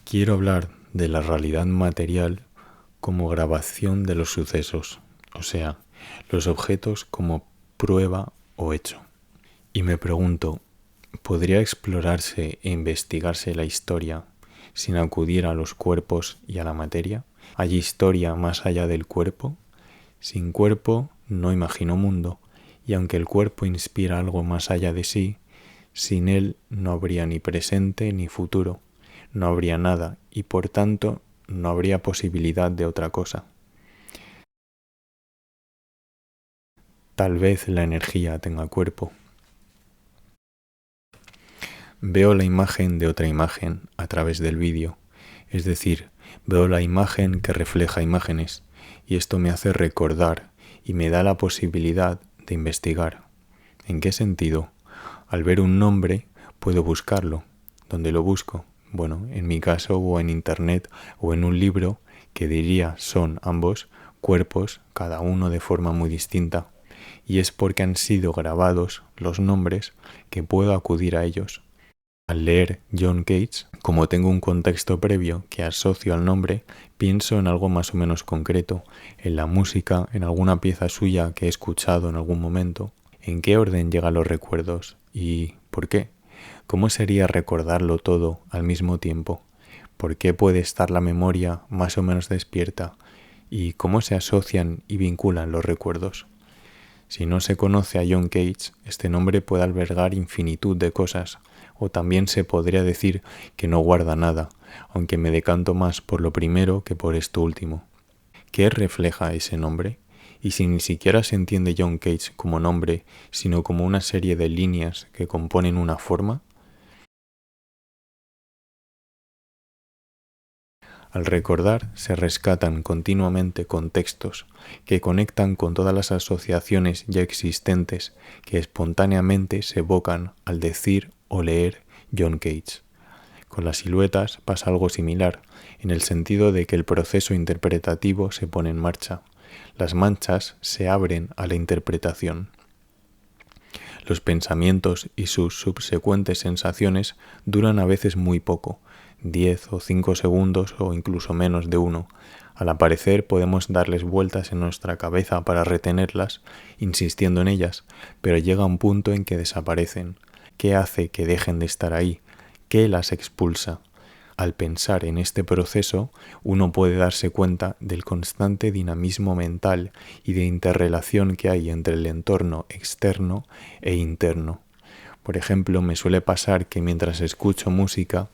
Quiero hablar de la realidad material como grabación de los sucesos, o sea, los objetos como prueba o hecho. Y me pregunto, ¿podría explorarse e investigarse la historia sin acudir a los cuerpos y a la materia? ¿Hay historia más allá del cuerpo? Sin cuerpo no imagino mundo, y aunque el cuerpo inspira algo más allá de sí, sin él no habría ni presente ni futuro, no habría nada y por tanto no habría posibilidad de otra cosa. Tal vez la energía tenga cuerpo. Veo la imagen de otra imagen a través del vídeo, es decir, veo la imagen que refleja imágenes, y esto me hace recordar y me da la posibilidad de investigar. ¿En qué sentido? Al ver un nombre, puedo buscarlo. ¿Dónde lo busco? Bueno, en mi caso, o en internet, o en un libro, que diría son ambos cuerpos, cada uno de forma muy distinta. Y es porque han sido grabados los nombres que puedo acudir a ellos. Al leer John Cage, como tengo un contexto previo que asocio al nombre, pienso en algo más o menos concreto, en la música, en alguna pieza suya que he escuchado en algún momento. ¿En qué orden llegan los recuerdos? ¿Y por qué? ¿Cómo sería recordarlo todo al mismo tiempo? ¿Por qué puede estar la memoria más o menos despierta? ¿Y cómo se asocian y vinculan los recuerdos? Si no se conoce a John Cage, este nombre puede albergar infinitud de cosas, o también se podría decir que no guarda nada, aunque me decanto más por lo primero que por esto último. ¿Qué refleja ese nombre? Y si ni siquiera se entiende John Cage como nombre, sino como una serie de líneas que componen una forma. Al recordar se rescatan continuamente contextos que conectan con todas las asociaciones ya existentes que espontáneamente se evocan al decir o leer John Cage. Con las siluetas pasa algo similar, en el sentido de que el proceso interpretativo se pone en marcha. Las manchas se abren a la interpretación. Los pensamientos y sus subsecuentes sensaciones duran a veces muy poco, 10 o 5 segundos o incluso menos de uno. Al aparecer podemos darles vueltas en nuestra cabeza para retenerlas, insistiendo en ellas, pero llega un punto en que desaparecen. ¿Qué hace que dejen de estar ahí? ¿Qué las expulsa? Al pensar en este proceso, uno puede darse cuenta del constante dinamismo mental y de interrelación que hay entre el entorno externo e interno. Por ejemplo, me suele pasar que mientras escucho música,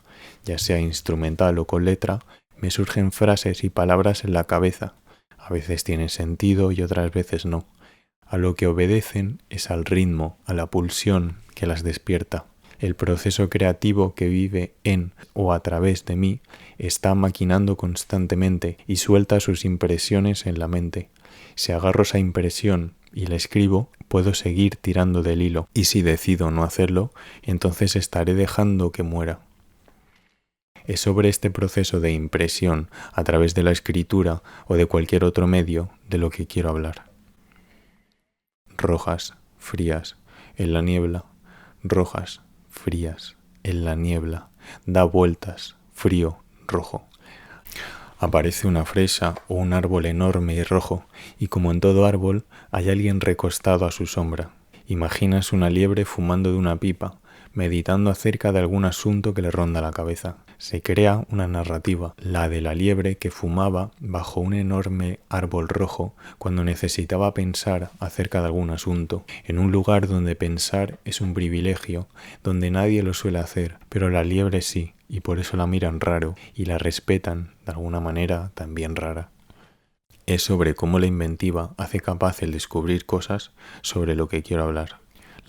ya sea instrumental o con letra, me surgen frases y palabras en la cabeza. A veces tienen sentido y otras veces no. A lo que obedecen es al ritmo, a la pulsión que las despierta. El proceso creativo que vive en o a través de mí está maquinando constantemente y suelta sus impresiones en la mente. Si agarro esa impresión y la escribo, puedo seguir tirando del hilo, y si decido no hacerlo, entonces estaré dejando que muera. Es sobre este proceso de impresión a través de la escritura o de cualquier otro medio de lo que quiero hablar. Rojas, frías, en la niebla, rojas, frías, en la niebla, da vueltas, frío, rojo. Aparece una fresa o un árbol enorme y rojo, y como en todo árbol, hay alguien recostado a su sombra. Imaginas una liebre fumando de una pipa, meditando acerca de algún asunto que le ronda la cabeza. Se crea una narrativa, la de la liebre que fumaba bajo un enorme árbol rojo cuando necesitaba pensar acerca de algún asunto, en un lugar donde pensar es un privilegio, donde nadie lo suele hacer, pero la liebre sí, y por eso la miran raro y la respetan de alguna manera también rara. Es sobre cómo la inventiva hace capaz el descubrir cosas sobre lo que quiero hablar.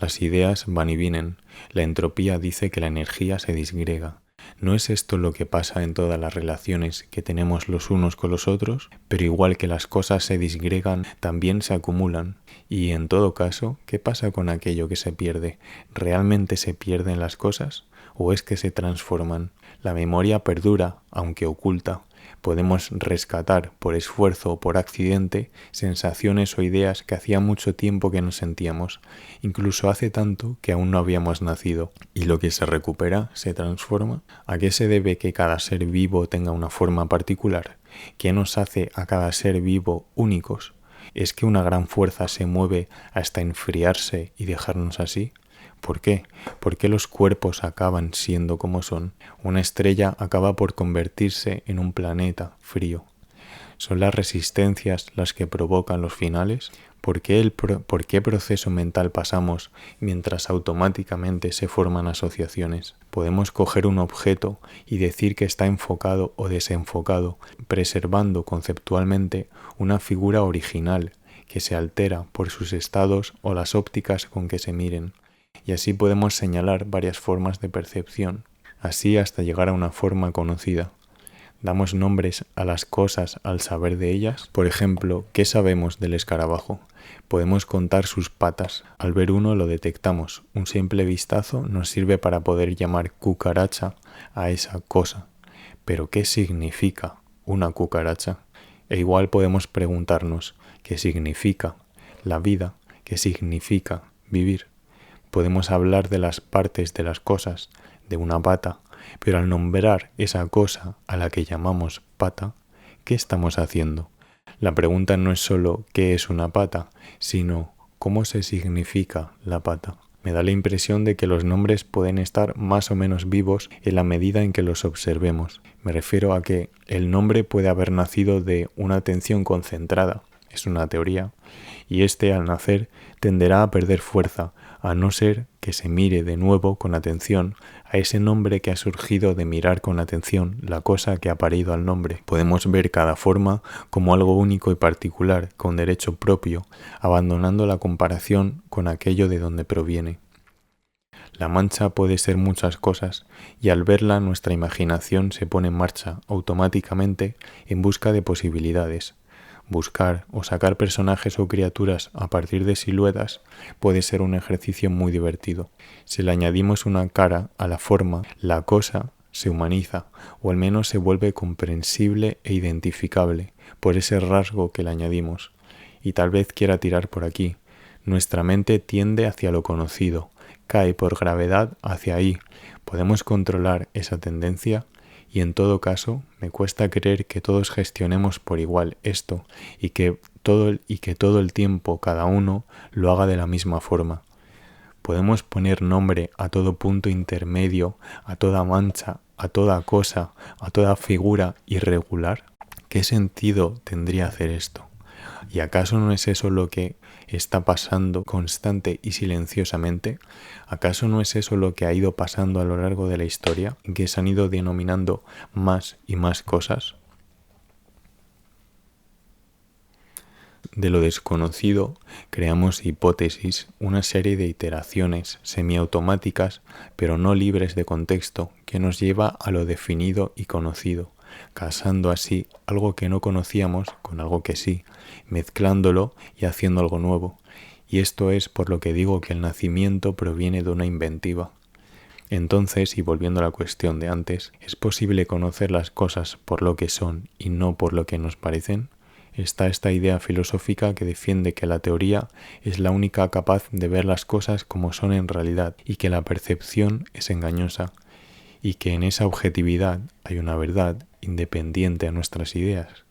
Las ideas van y vienen. La entropía dice que la energía se disgrega. ¿No es esto lo que pasa en todas las relaciones que tenemos los unos con los otros? Pero igual que las cosas se disgregan, también se acumulan. Y en todo caso, ¿qué pasa con aquello que se pierde? ¿Realmente se pierden las cosas? ¿O es que se transforman? La memoria perdura, aunque oculta. Podemos rescatar por esfuerzo o por accidente sensaciones o ideas que hacía mucho tiempo que no sentíamos, incluso hace tanto que aún no habíamos nacido. Y lo que se recupera se transforma. ¿A qué se debe que cada ser vivo tenga una forma particular? ¿Qué nos hace a cada ser vivo únicos? ¿Es que una gran fuerza se mueve hasta enfriarse y dejarnos así? ¿Por qué? ¿Por qué los cuerpos acaban siendo como son? Una estrella acaba por convertirse en un planeta frío. ¿Son las resistencias las que provocan los finales? ¿Por qué proceso mental pasamos mientras automáticamente se forman asociaciones? Podemos coger un objeto y decir que está enfocado o desenfocado, preservando conceptualmente una figura original que se altera por sus estados o las ópticas con que se miren. Y así podemos señalar varias formas de percepción, así hasta llegar a una forma conocida. Damos nombres a las cosas al saber de ellas. Por ejemplo, ¿qué sabemos del escarabajo? Podemos contar sus patas. Al ver uno lo detectamos. Un simple vistazo nos sirve para poder llamar cucaracha a esa cosa. Pero ¿qué significa una cucaracha? E igual podemos preguntarnos, ¿qué significa la vida? ¿Qué significa vivir? Podemos hablar de las partes de las cosas, de una pata, pero al nombrar esa cosa a la que llamamos pata, ¿qué estamos haciendo? La pregunta no es solo ¿qué es una pata?, sino ¿cómo se significa la pata? Me da la impresión de que los nombres pueden estar más o menos vivos en la medida en que los observemos. Me refiero a que el nombre puede haber nacido de una atención concentrada, es una teoría, y al nacer tenderá a perder fuerza, a no ser que se mire de nuevo con atención a ese nombre que ha surgido de mirar con atención la cosa que ha parido al nombre. Podemos ver cada forma como algo único y particular, con derecho propio, abandonando la comparación con aquello de donde proviene. La mancha puede ser muchas cosas, y al verla nuestra imaginación se pone en marcha automáticamente en busca de posibilidades. Buscar o sacar personajes o criaturas a partir de siluetas puede ser un ejercicio muy divertido. Si le añadimos una cara a la forma, la cosa se humaniza, o al menos se vuelve comprensible e identificable por ese rasgo que le añadimos. Y tal vez quiera tirar por aquí. Nuestra mente tiende hacia lo conocido, cae por gravedad hacia ahí. ¿Podemos controlar esa tendencia? Y en todo caso, me cuesta creer que todos gestionemos por igual esto y que todo el tiempo cada uno lo haga de la misma forma. ¿Podemos poner nombre a todo punto intermedio, a toda mancha, a toda cosa, a toda figura irregular? ¿Qué sentido tendría hacer esto? ¿Y acaso no es eso lo que está pasando constante y silenciosamente? ¿Acaso no es eso lo que ha ido pasando a lo largo de la historia, en que se han ido denominando más y más cosas? De lo desconocido creamos hipótesis, una serie de iteraciones semiautomáticas, pero no libres de contexto, que nos lleva a lo definido y conocido, casando así algo que no conocíamos con algo que sí, mezclándolo y haciendo algo nuevo. Y esto es por lo que digo que el nacimiento proviene de una inventiva. Entonces, y volviendo a la cuestión de antes, ¿es posible conocer las cosas por lo que son y no por lo que nos parecen? Está esta idea filosófica que defiende que la teoría es la única capaz de ver las cosas como son en realidad y que la percepción es engañosa y que en esa objetividad hay una verdad independiente a nuestras ideas.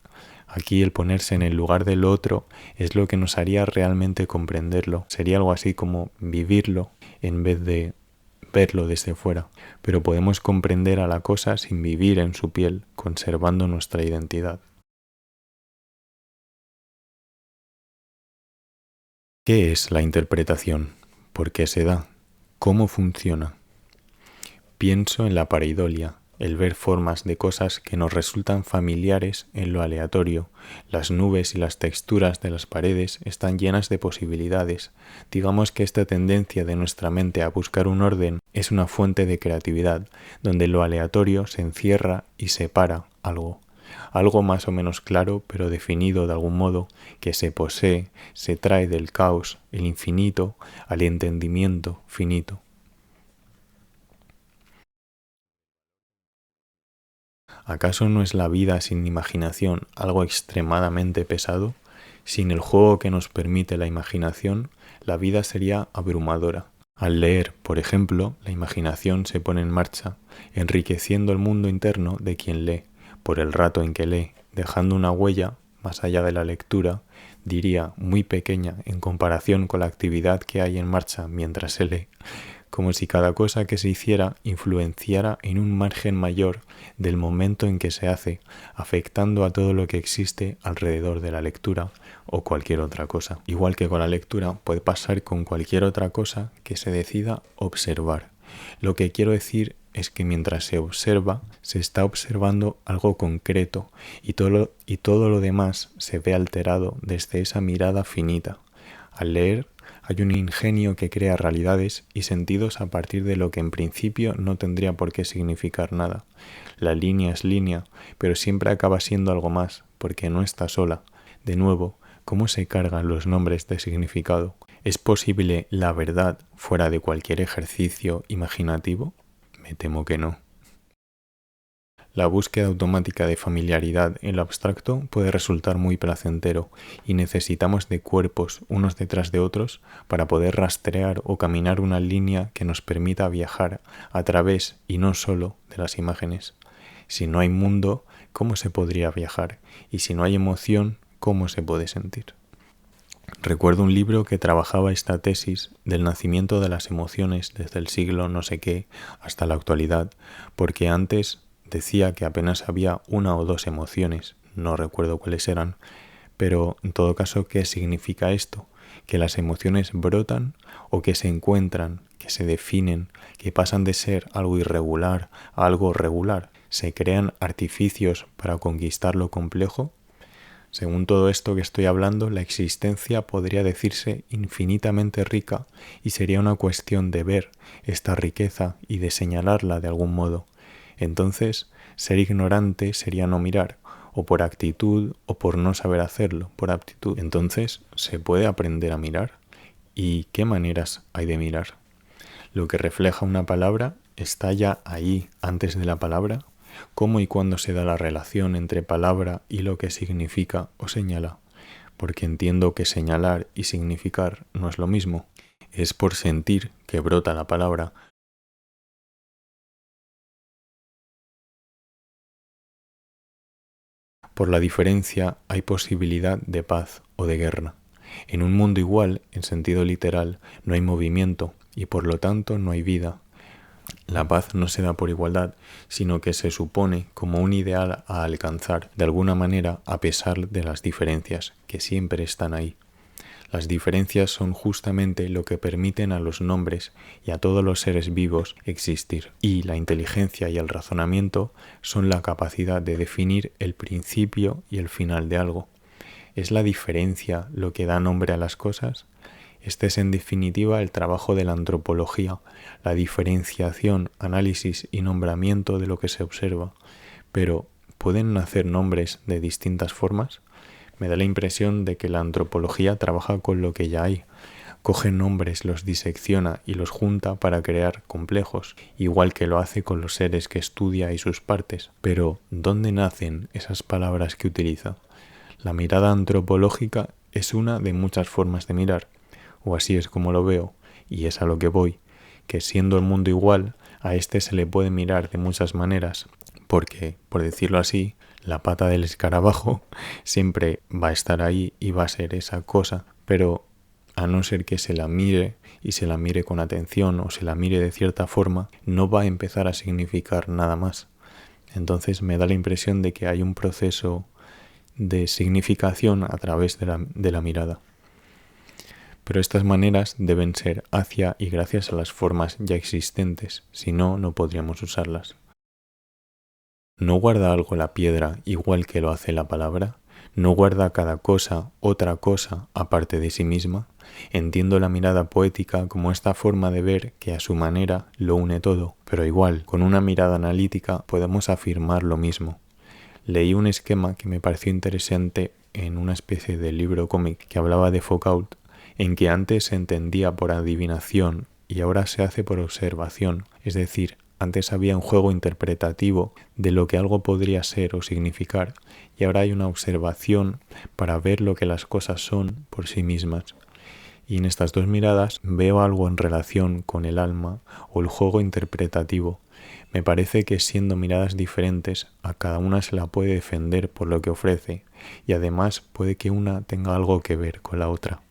Aquí el ponerse en el lugar del otro es lo que nos haría realmente comprenderlo. Sería algo así como vivirlo en vez de verlo desde fuera. Pero podemos comprender a la cosa sin vivir en su piel, conservando nuestra identidad. ¿Qué es la interpretación? ¿Por qué se da? ¿Cómo funciona? Pienso en la pareidolia, el ver formas de cosas que nos resultan familiares en lo aleatorio. Las nubes y las texturas de las paredes están llenas de posibilidades. Digamos que esta tendencia de nuestra mente a buscar un orden es una fuente de creatividad, donde lo aleatorio se encierra y separa algo más o menos claro, pero definido de algún modo, que se posee, se trae del caos, el infinito, al entendimiento finito. ¿Acaso no es la vida sin imaginación algo extremadamente pesado? Sin el juego que nos permite la imaginación, la vida sería abrumadora. Al leer, por ejemplo, la imaginación se pone en marcha, enriqueciendo el mundo interno de quien lee, por el rato en que lee, dejando una huella, más allá de la lectura, diría muy pequeña en comparación con la actividad que hay en marcha mientras se lee, como si cada cosa que se hiciera influenciara en un margen mayor del momento en que se hace, afectando a todo lo que existe alrededor de la lectura o cualquier otra cosa. Igual que con la lectura, puede pasar con cualquier otra cosa que se decida observar. Lo que quiero decir es que mientras se observa, se está observando algo concreto y todo lo demás se ve alterado desde esa mirada finita. Al leer, hay un ingenio que crea realidades y sentidos a partir de lo que en principio no tendría por qué significar nada. La línea es línea, pero siempre acaba siendo algo más, porque no está sola. De nuevo, ¿cómo se cargan los nombres de significado? ¿Es posible la verdad fuera de cualquier ejercicio imaginativo? Me temo que no. La búsqueda automática de familiaridad en lo abstracto puede resultar muy placentero y necesitamos de cuerpos unos detrás de otros para poder rastrear o caminar una línea que nos permita viajar a través y no solo de las imágenes. Si no hay mundo, ¿cómo se podría viajar? Y si no hay emoción, ¿cómo se puede sentir? Recuerdo un libro que trabajaba esta tesis del nacimiento de las emociones desde el siglo no sé qué hasta la actualidad, porque antes decía que apenas había una o dos emociones, no recuerdo cuáles eran, pero en todo caso, ¿qué significa esto? Que las emociones brotan o que se encuentran, que se definen, que pasan de ser algo irregular a algo regular, se crean artificios para conquistar lo complejo. Según todo esto que estoy hablando, la existencia podría decirse infinitamente rica y sería una cuestión de ver esta riqueza y de señalarla de algún modo. Entonces, ser ignorante sería no mirar, o por actitud o por no saber hacerlo, por aptitud. Entonces, ¿se puede aprender a mirar? ¿Y qué maneras hay de mirar? Lo que refleja una palabra está ya ahí antes de la palabra. ¿Cómo y cuándo se da la relación entre palabra y lo que significa o señala? Porque entiendo que señalar y significar no es lo mismo. Es por sentir que brota la palabra. Por la diferencia hay posibilidad de paz o de guerra. En un mundo igual, en sentido literal, no hay movimiento y por lo tanto no hay vida. La paz no se da por igualdad, sino que se supone como un ideal a alcanzar de alguna manera a pesar de las diferencias, que siempre están ahí. Las diferencias son justamente lo que permiten a los nombres y a todos los seres vivos existir, y la inteligencia y el razonamiento son la capacidad de definir el principio y el final de algo. ¿Es la diferencia lo que da nombre a las cosas? Este es en definitiva el trabajo de la antropología, la diferenciación, análisis y nombramiento de lo que se observa. Pero, ¿pueden nacer nombres de distintas formas? Me da la impresión de que la antropología trabaja con lo que ya hay. Coge nombres, los disecciona y los junta para crear complejos, igual que lo hace con los seres que estudia y sus partes. Pero, ¿dónde nacen esas palabras que utiliza? La mirada antropológica es una de muchas formas de mirar, o así es como lo veo, y es a lo que voy, que siendo el mundo igual, a este se le puede mirar de muchas maneras, porque, por decirlo así, la pata del escarabajo siempre va a estar ahí y va a ser esa cosa, pero a no ser que se la mire y se la mire con atención o se la mire de cierta forma, no va a empezar a significar nada más. Entonces me da la impresión de que hay un proceso de significación a través de la mirada. Pero estas maneras deben ser hacia y gracias a las formas ya existentes, si no, no podríamos usarlas. ¿No guarda algo la piedra igual que lo hace la palabra? ¿No guarda cada cosa otra cosa aparte de sí misma? Entiendo la mirada poética como esta forma de ver que a su manera lo une todo, pero igual, con una mirada analítica podemos afirmar lo mismo. Leí un esquema que me pareció interesante en una especie de libro cómic que hablaba de Foucault, en que antes se entendía por adivinación y ahora se hace por observación, es decir, Antes había un juego interpretativo de lo que algo podría ser o significar, y ahora hay una observación para ver lo que las cosas son por sí mismas. Y en estas dos miradas veo algo en relación con el alma o el juego interpretativo. Me parece que siendo miradas diferentes, a cada una se la puede defender por lo que ofrece, y además puede que una tenga algo que ver con la otra.